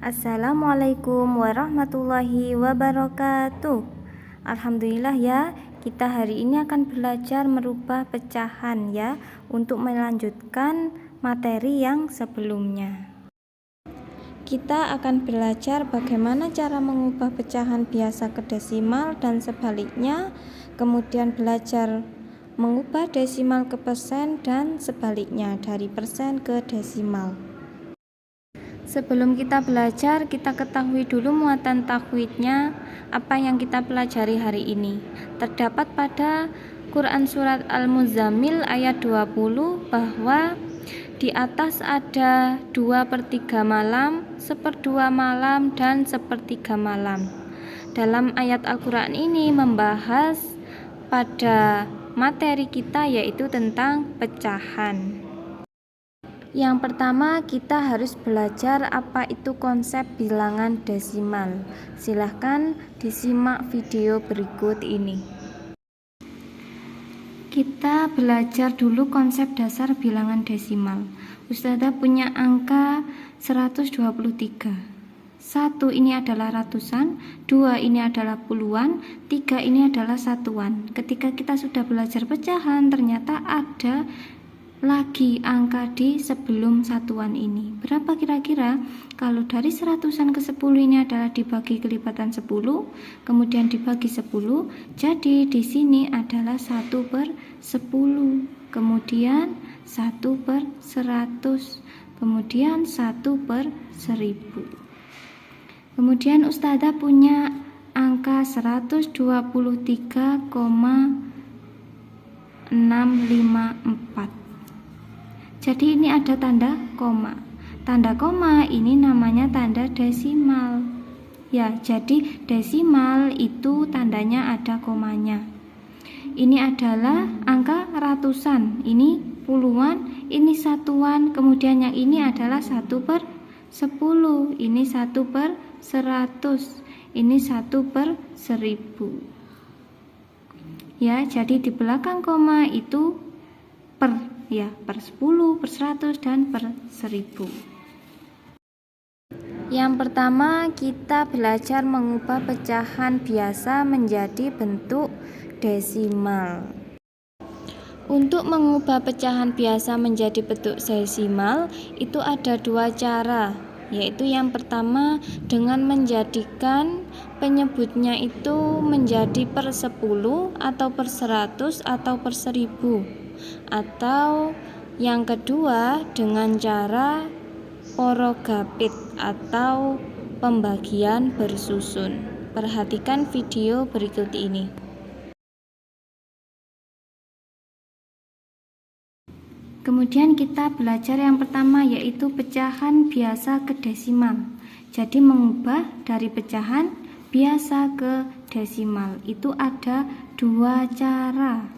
Assalamualaikum warahmatullahi wabarakatuh. Alhamdulillah ya, kita hari ini akan belajar merubah pecahan ya, untuk melanjutkan materi yang sebelumnya. Kita akan belajar bagaimana cara mengubah pecahan biasa ke desimal dan sebaliknya, kemudian belajar mengubah desimal ke persen dan sebaliknya, dari persen ke desimal. Sebelum kita belajar, kita ketahui dulu muatan tajwidnya, apa yang kita pelajari hari ini. Terdapat pada Quran Surat Al-Muzammil ayat 20 bahwa di atas ada 2/3 malam, 1/2 malam, dan 1/3 malam. Dalam ayat Al-Quran ini membahas pada materi kita, yaitu tentang pecahan. Yang pertama, kita harus belajar apa itu konsep bilangan desimal. Silahkan disimak video berikut ini. Kita belajar dulu konsep dasar bilangan desimal. Ustazah punya angka 123. 1 ini adalah ratusan, 2 ini adalah puluhan, 3 ini adalah satuan. Ketika kita sudah belajar pecahan, ternyata ada lagi angka di sebelum satuan ini. Berapa kira-kira? Kalau dari seratusan ke 10 ini adalah dibagi kelipatan 10, kemudian dibagi 10, jadi di sini adalah 1/10, kemudian 1/100, kemudian 1/1000. Kemudian Ustazah punya angka 123,654. Jadi ini ada tanda koma. Tanda koma ini namanya tanda desimal. Ya, jadi desimal itu tandanya ada komanya. Ini adalah angka ratusan, ini puluhan, ini satuan, kemudian yang ini adalah 1/10, ini 1/100, ini 1/1000. Ya, jadi di belakang koma itu per 10, per 100, dan per 1000. Yang pertama, kita belajar mengubah pecahan biasa menjadi bentuk desimal. Untuk mengubah pecahan biasa menjadi bentuk desimal itu ada dua cara, yaitu yang pertama dengan menjadikan penyebutnya itu menjadi per 10 atau per 100 atau per 1000. Atau yang kedua dengan cara porogapit atau pembagian bersusun. Perhatikan video berikut ini. Kemudian kita belajar yang pertama, yaitu pecahan biasa ke desimal. Jadi mengubah dari pecahan biasa ke desimal itu ada dua cara.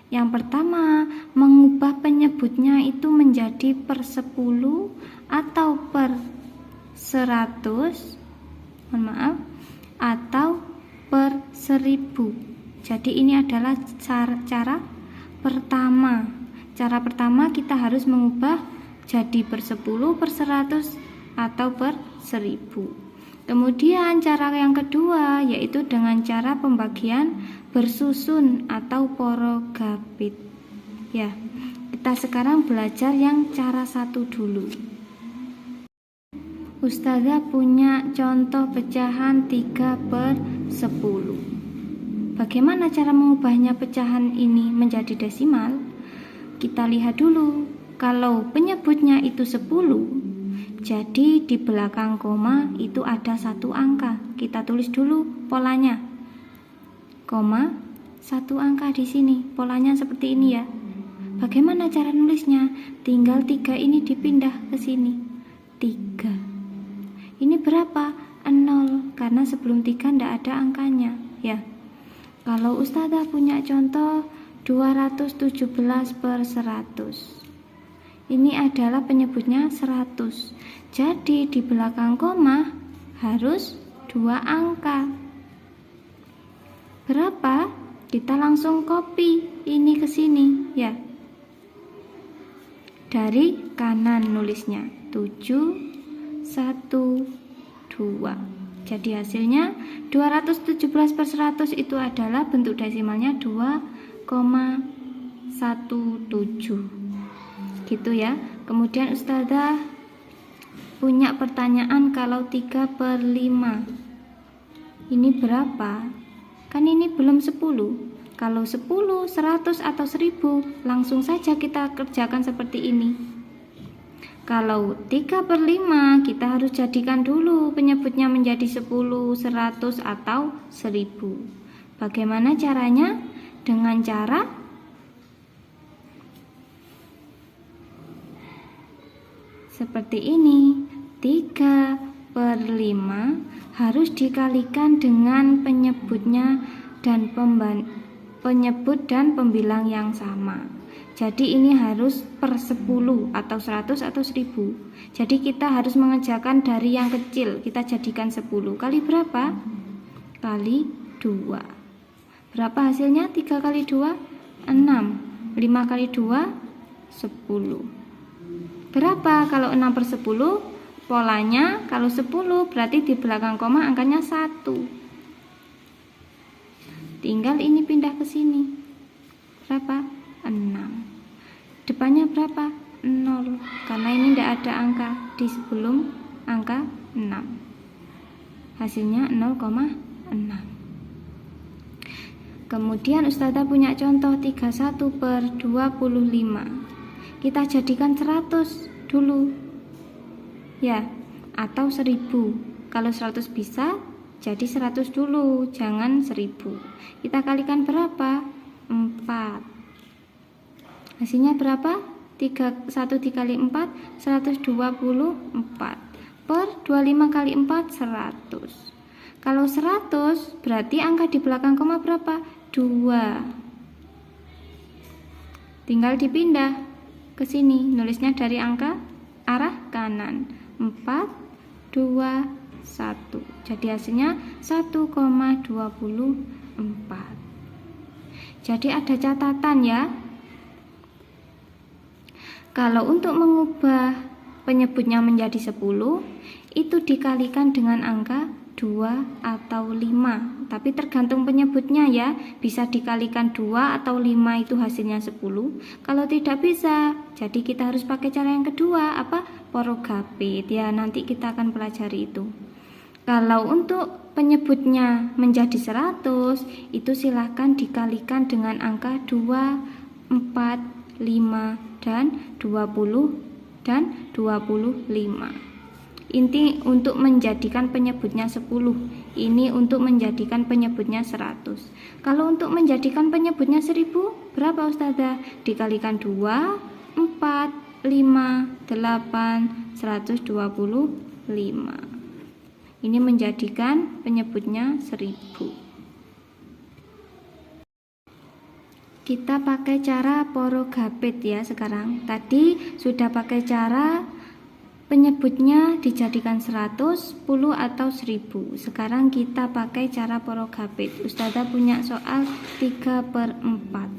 Yang pertama, mengubah penyebutnya itu menjadi per 10 atau per 100, atau per 1000. Jadi ini adalah cara pertama. Cara pertama kita harus mengubah jadi per 10, per 100, atau per 1000. Kemudian cara yang kedua yaitu dengan cara pembagian bersusun atau porogapit. Ya, kita sekarang belajar yang cara satu dulu. Ustazah punya contoh pecahan 3/10. Bagaimana cara mengubahnya pecahan ini menjadi desimal? Kita lihat dulu. Kalau penyebutnya itu 10, jadi di belakang koma itu ada satu angka. Kita tulis dulu polanya. Koma, satu angka di sini. Polanya seperti ini ya. Bagaimana cara nulisnya? Tinggal 3 ini dipindah ke sini. 3. Ini berapa? 0, karena sebelum 3 tidak ada angkanya ya. Kalau Ustazah punya contoh 217/100. Ini adalah penyebutnya 100. Jadi di belakang koma harus 2 angka. Berapa? Kita langsung copy ini ke sini ya. Dari kanan nulisnya 7, 1, 2. Jadi hasilnya 217/100 itu adalah bentuk desimalnya 2,17. Gitu ya. Kemudian Ustazah punya pertanyaan, kalau 3/5 ini berapa? Kan ini belum 10. Kalau 10, 100 atau 1000, langsung saja kita kerjakan seperti ini. Kalau 3/5 kita harus jadikan dulu penyebutnya menjadi 10, 100 atau 1000. Bagaimana caranya? Dengan cara seperti ini. 3/5 harus dikalikan dengan penyebutnya dan penyebut dan pembilang yang sama. Jadi ini harus per 10 atau 100 atau 1000. Jadi kita harus mengerjakan dari yang kecil. Kita jadikan 10 kali berapa? Kali 2. Berapa hasilnya? 3 kali 2 6. 5 kali 2 10. Berapa kalau 6/10? Polanya kalau 10 berarti di belakang koma angkanya 1. Tinggal ini pindah ke sini. Berapa? 6. Depannya berapa? 0. Karena ini tidak ada angka di sebelum angka 6. Hasilnya 0,6. Kemudian Ustazah punya contoh 31/25. Kita jadikan 100 dulu. Ya, atau 1000. Kalau 100 bisa, jadi 100 dulu, jangan 1000. Kita kalikan berapa? 4. Hasilnya berapa? 1 dikali 4, 124. Per 25 kali 4, 100. Kalau 100, berarti angka di belakang koma berapa? 2. Tinggal dipindah ke sini, nulisnya dari angka arah kanan. 4, 2, 1. Jadi hasilnya 1,24. Jadi ada catatan ya. Kalau untuk mengubah penyebutnya menjadi 10, itu dikalikan dengan angka 2 atau 5. Tapi tergantung penyebutnya ya. Bisa dikalikan 2 atau 5 itu hasilnya 10. Kalau tidak bisa, jadi kita harus pakai cara yang kedua, apa? Porogapit. Ya, nanti kita akan pelajari itu. Kalau untuk penyebutnya menjadi 100, itu silahkan dikalikan dengan angka 2, 4, 5, dan 20 dan 25. Inti untuk menjadikan penyebutnya 10. Ini untuk menjadikan penyebutnya 100. Kalau untuk menjadikan penyebutnya 1000, berapa Ustazah? Dikalikan 2, 4, 5, 8, 125. Ini menjadikan penyebutnya 1000. Kita pakai cara porogapit ya sekarang. Tadi sudah pakai cara penyebutnya dijadikan 100, 10 atau 1000. Sekarang kita pakai cara porogapit. Ustazah punya soal 3/4.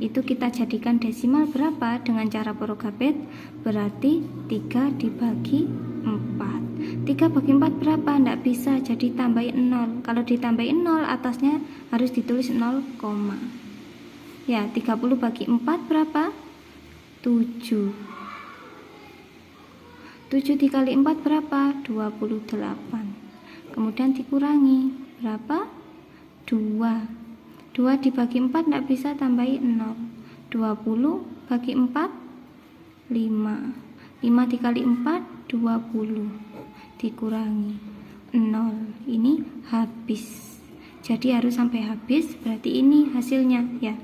Itu kita jadikan desimal berapa dengan cara porogapit? Berarti 3 dibagi 4. 3 bagi 4 berapa? Tidak bisa, jadi tambahin 0. Kalau ditambahin 0, atasnya harus ditulis 0, ya. 30 bagi 4 berapa? 7. 7 dikali 4 berapa? 28. Kemudian dikurangi berapa? 2. 2 dibagi 4 tidak bisa, tambahin 0. 20 bagi 4 5. 5 dikali 4 20. Dikurangi 0. Ini habis. Jadi harus sampai habis, berarti ini hasilnya ya.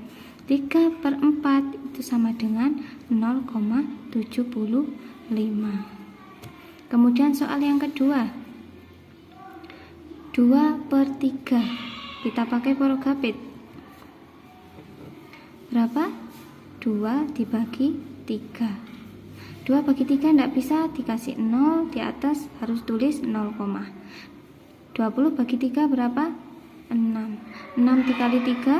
3/4 itu sama dengan 0,75. Kemudian soal yang kedua, 2/3. Kita pakai porogapit. Berapa? 2 dibagi 3. 2 bagi 3 tidak bisa, dikasih 0, di atas harus tulis 0, 20 bagi 3 berapa? 6. 6 dikali 3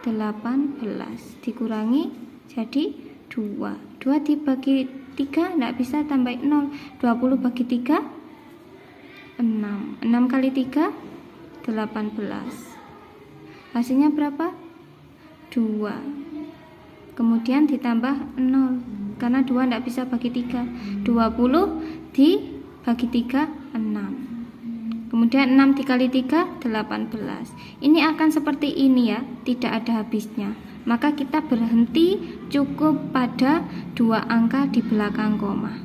18. Dikurangi jadi 2. 2 dibagi 3 tidak bisa, tambah 0. 20 bagi 3 6. 6 kali 3 18. Hasilnya berapa? 2. Kemudian ditambah 0 karena 2 tidak bisa bagi 3. 20 dibagi 3 6. Kemudian 6 dikali 3 18. Ini akan seperti ini ya, tidak ada habisnya. Maka kita berhenti cukup pada 2 angka di belakang koma.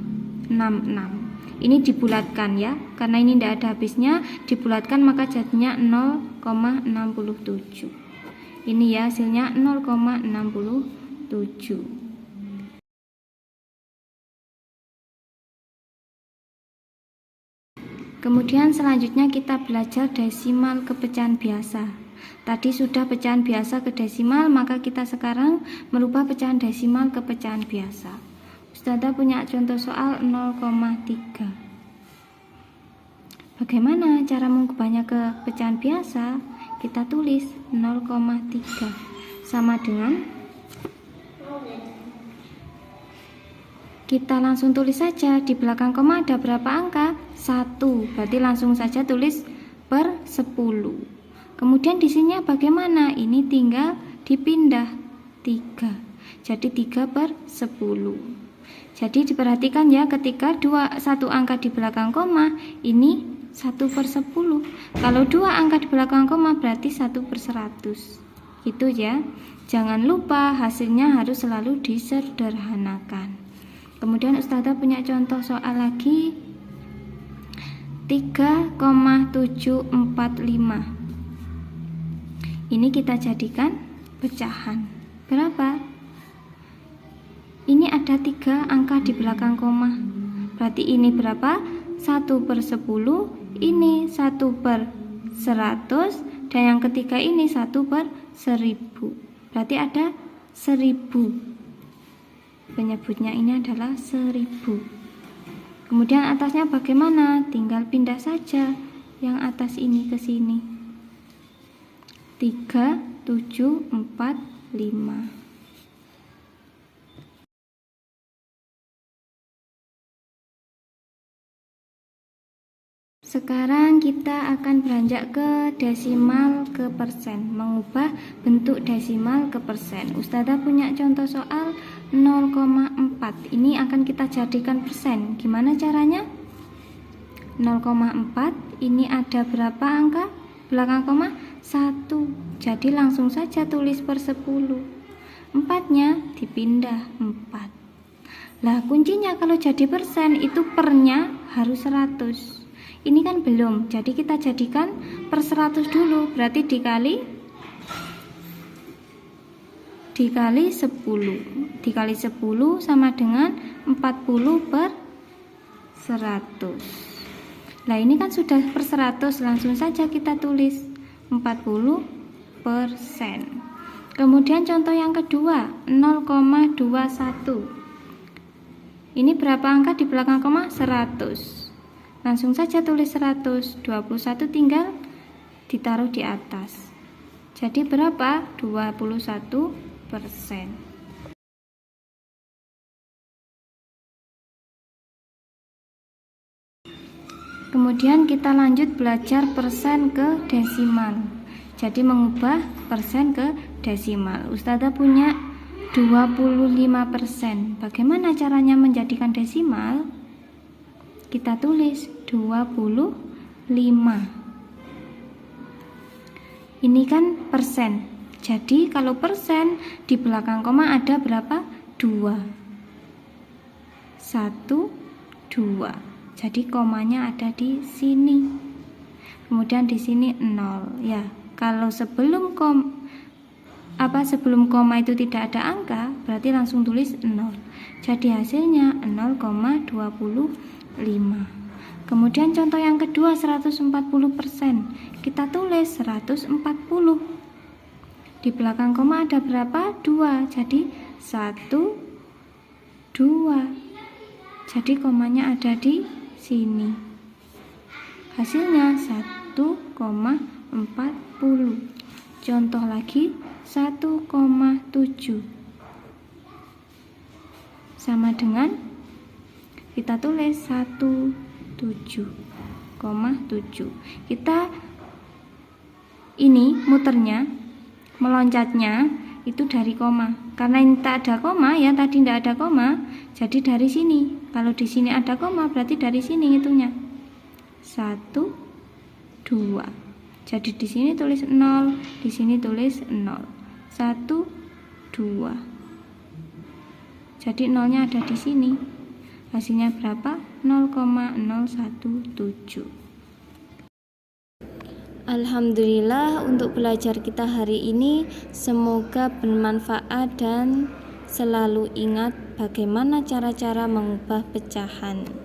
66. Ini dibulatkan ya, karena ini tidak ada habisnya, dibulatkan maka jadinya 0,67. Ini ya hasilnya 0,67. Kemudian selanjutnya kita belajar desimal ke pecahan biasa. Tadi sudah pecahan biasa ke desimal, maka kita sekarang merubah pecahan desimal ke pecahan biasa. Ustazah punya contoh soal 0,3. Bagaimana cara mengubahnya ke pecahan biasa? Kita tulis 0,3 sama dengan, kita langsung tulis saja, di belakang koma ada berapa angka? 1, berarti langsung saja tulis per 10. Kemudian di sini bagaimana? Ini tinggal dipindah 3, jadi 3 per 10. Jadi diperhatikan ya, ketika satu angka di belakang koma, ini 1 per 10. Kalau 2 angka di belakang koma berarti 1 per 100. Gitu ya. Jangan lupa hasilnya harus selalu disederhanakan. Kemudian Ustazah punya contoh soal lagi 3,745. Ini kita jadikan pecahan. Berapa? Ini ada 3 angka di belakang koma. Berarti ini berapa? 1 per 10, ini 1 per 100, dan yang ketiga ini 1 per 1000. Berarti ada 1000. Penyebutnya ini adalah 1000. Kemudian atasnya bagaimana? Tinggal pindah saja yang atas ini ke sini. 3, 7, 4, 5. Sekarang kita akan beranjak ke desimal ke persen, mengubah bentuk desimal ke persen. Ustazah punya contoh soal 0,4. Ini akan kita jadikan persen. Gimana caranya? 0,4 ini ada berapa angka? Belakang koma 1. Jadi langsung saja tulis per 10. 4-nya dipindah 4. Lah kuncinya kalau jadi persen itu pernya harus 100. Ini kan belum, jadi kita jadikan per 100 dulu, berarti dikali 10. Dikali 10 sama dengan 40 per 100. Nah ini kan sudah per 100, langsung saja kita tulis 40%. Kemudian contoh yang kedua 0,21. Ini berapa angka di belakang koma? 100. Langsung saja tulis 100, 21 tinggal ditaruh di atas. Jadi berapa? 21%. Kemudian kita lanjut belajar persen ke desimal. Jadi mengubah persen ke desimal. Ustazah punya 25%. Bagaimana caranya menjadikan desimal? Kita tulis 25. Ini kan persen. Jadi kalau persen di belakang koma ada berapa? 2. 1, 2. Jadi komanya ada di sini. Kemudian di sini 0 ya. Kalau sebelum koma itu tidak ada angka, berarti langsung tulis 0. Jadi hasilnya 0,25. Kemudian contoh yang kedua 140%. Kita tulis 140. Di belakang koma ada berapa? 2. Jadi 1, 2. Jadi komanya ada di sini. Hasilnya 1,40. Contoh lagi 1,7. Sama dengan kita tulis 17. Kita ini muternya, meloncatnya itu dari koma. Karena ini tak ada koma ya, tadi tidak ada koma, jadi dari sini. Kalau di sini ada koma berarti dari sini hitungnya. 1, 2. Jadi di sini tulis 0, di sini tulis 0. 1, 2. Jadi nolnya ada di sini. Hasilnya berapa? 0,017. Alhamdulillah, untuk belajar kita hari ini semoga bermanfaat dan selalu ingat bagaimana cara-cara mengubah pecahan.